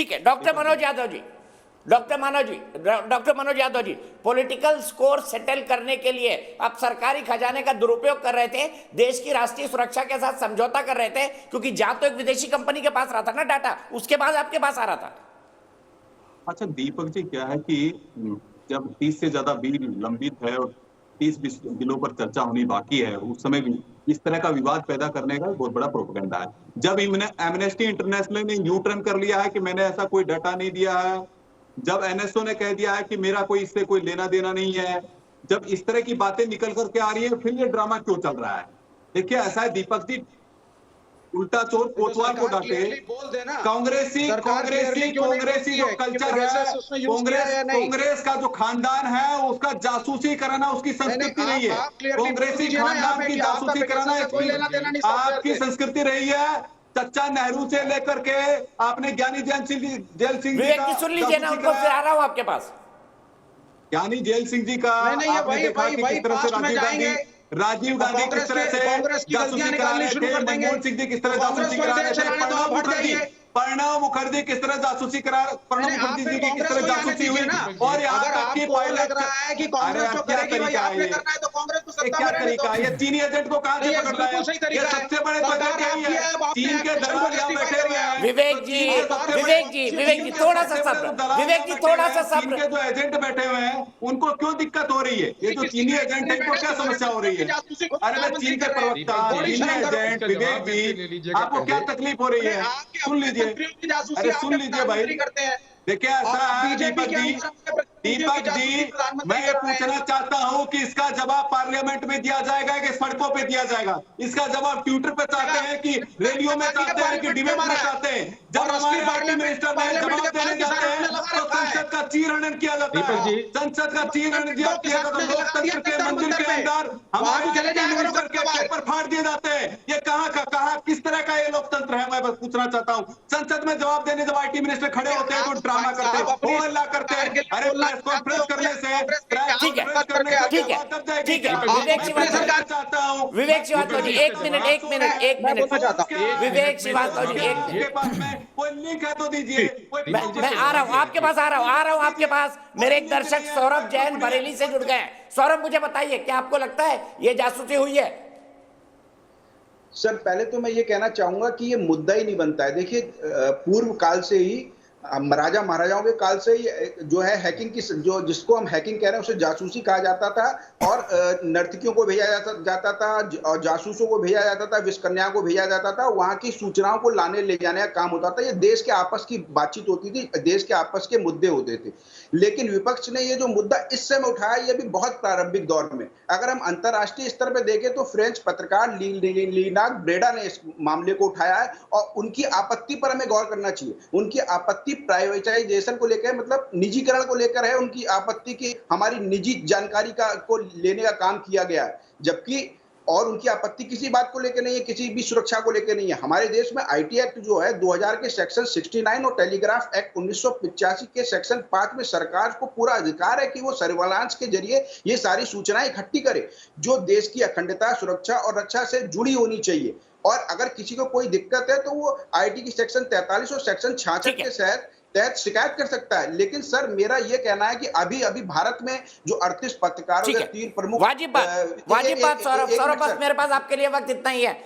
ठीक है, doctor Manoj Yadav ji, doctor Manoj Yadav ji, political score settle करने के लिए आप सरकारी खजाने का दुरुपयोग कर रहे थे, देश की राष्ट्रीय सुरक्षा के साथ समझौता कर रहे थे, क्योंकि जा तो एक विदेशी कंपनी के पास रहा था ना डाटा, उसके बाद आपके पास आ रहा था। अच्छा दीपक जी, क्या है कि जब 30 से ज्यादा बिल लंबित है और 30 बिलों पर चर्चा होनी बाकी है, उस समय भी इस तरह का विवाद पैदा करने का बहुत बड़ा प्रोपेगेंडा है। जब एमनेस्टी इंटरनेशनल ने न्यू टर्न कर लिया है कि मैंने ऐसा कोई डाटा नहीं दिया है, जब एनएसओ ने कह दिया है कि मेरा कोई इससे कोई लेना देना नहीं है, जब इस तरह की बातें निकल करके आ रही है, फिर ये ड्रामा क्यों चल रहा है? देखिए ऐसा है दीपक जी, उल्टा चोर कोतवाल को डांटे, कांग्रेसी जो कल्चर है, कांग्रेस का जो खानदान है उसका जासूसी कराना उसकी संस्कृति रही है। कांग्रेसी खानदान की जासूसी कराना आपकी संस्कृति रही है। चच्चा नेहरू से लेकर के आपने ज्ञानी जेल सिंह विवेक जी सुन लीजिए ना, उनको फिर आ रहा हूं आपके पास। ज्ञानी जेल सिंह जी का आपने देखा कि किस तरह से राजीव गांधी किस तरह से जासूसी करा रहे थे, मनमोहन सिंह जी किस तरह जासूसी करा रहे थे, प्रणब मुखर्जी किस तरह जासूसी करा, प्रणब मुखर्जी जी की किस तरह जासूसी हुई, और यहाँ तक कि पायलट क्या तरीका है, क्या तरीका है? ये चीनी एजेंट को कहां से पकड़ लाया? ये सबसे बड़े तो यही है, चीन के दलाल यहाँ बैठे हुए हैं। विवेक जी थोड़ा सा सब्र, विवेक जी थोड़ा सा सब्र। चीन के जो एजेंट बैठे हुए हैं उनको क्यों दिक्कत हो रही है? ये जो चीनी एजेंट है इनको क्या समस्या हो रही है? अरे मैं चीन के प्रवक्ता, चीनी एजेंट विवेक जी, आपको क्या तकलीफ हो रही है? सुन लीजिए, अरे सुन लीजिए भाई। देखिए ऐसा है दीपक जी, मैं ये पूछना चाहता हूं कि इसका जवाब पार्लियामेंट में दिया जाएगा कि सड़कों पे दिया जाएगा? इसका जवाब ट्विटर पे चाहते हैं कि रैलियों में चाहते हैं कि डिबेट में चाहते हैं? जब हमारे आईटी मिनिस्टर ने जवाब देने जाते हैं तो संसद का चीरहरण किया जाता है, संसद का चीरहरण किया जाता है, लोकतंत्र के मंदिर के अंदर हमारे मिनिस्टर के पेपर फाड़ दिए जाते हैं। ये कहाँ किस तरह का ये लोकतंत्र है? मैं बस पूछना चाहता हूँ। संसद में जवाब देने जब आईटी मिनिस्टर खड़े होते हैं तो ड्रामा करते हैं, हो हल्ला करते हैं। अरे प्रेस कॉन्फ्रेंस करने से ठीक है विवेक श्रीवास्तव जी, एक मिनट विवेक श्रीवास्तव जी, के पास में कोई लिंक है तो दीजिए। मैं आ रहा हूँ आपके पास, आ रहा हूँ आपके पास। मेरे एक दर्शक सौरभ जैन बरेली से जुड़ गए। सौरभ मुझे बताइए, क्या आपको लगता है ये जासूसी हुई है? सर पहले तो मैं ये कहना चाहूंगा कि ये मुद्दा ही नहीं बनता है। देखिए पूर्व काल से ही राजा महाराजाओं के काल से ही जो है हैकिंग की, जो जिसको हम हैकिंग कह रहे हैं उसे जासूसी कहा जाता था, और नर्तकियों को भेजा जाता था और जासूसों को भेजा जाता था, विषकन्याओं को भेजा जाता था, वहां की सूचनाओं को लाने ले जाने का काम होता था। ये देश के आपस की बातचीत होती थी, देश के आपस के मुद्दे होते थे। लेकिन विपक्ष ने ये जो मुद्दा इस समय उठाया, ये भी बहुत प्रारंभिक दौर में, अगर हम अंतरराष्ट्रीय स्तर पर देखें तो फ्रेंच पत्रकार लीनाग ब्रेडा ने इस मामले को उठाया है, और उनकी आपत्ति पर हमें गौर करना चाहिए। उनकी आपत्ति प्राइवेटाइजेशन को लेकर, मतलब निजीकरण को लेकर है। उनकी आपत्ति की हमारी निजी जानकारी को लेने का काम किया गया है, जबकि और उनकी आपत्ति किसी बात को लेकर नहीं है, किसी भी सुरक्षा को लेकर नहीं है। हमारे देश में आईटी एक्ट जो है 2000 के सेक्शन 69 और टेलीग्राफ एक्ट 1985 के सेक्शन 5 में सरकार को पूरा अधिकार है कि वो सर्विलांस के जरिए ये सारी सूचनाएं इकट्ठी करे जो देश की अखंडता, सुरक्षा और रक्षा से जुड़ी होनी चाहिए। और अगर किसी को कोई दिक्कत है तो वो आईटी की सेक्शन 43 और सेक्शन 66 के तहत शिकायत कर सकता है। लेकिन सर मेरा यह कहना है कि अभी भारत में जो 38 पत्रकारों के 3 प्रमुख वाजिब बात सौरभ, बस मेरे पास आपके लिए वक्त इतना ही है।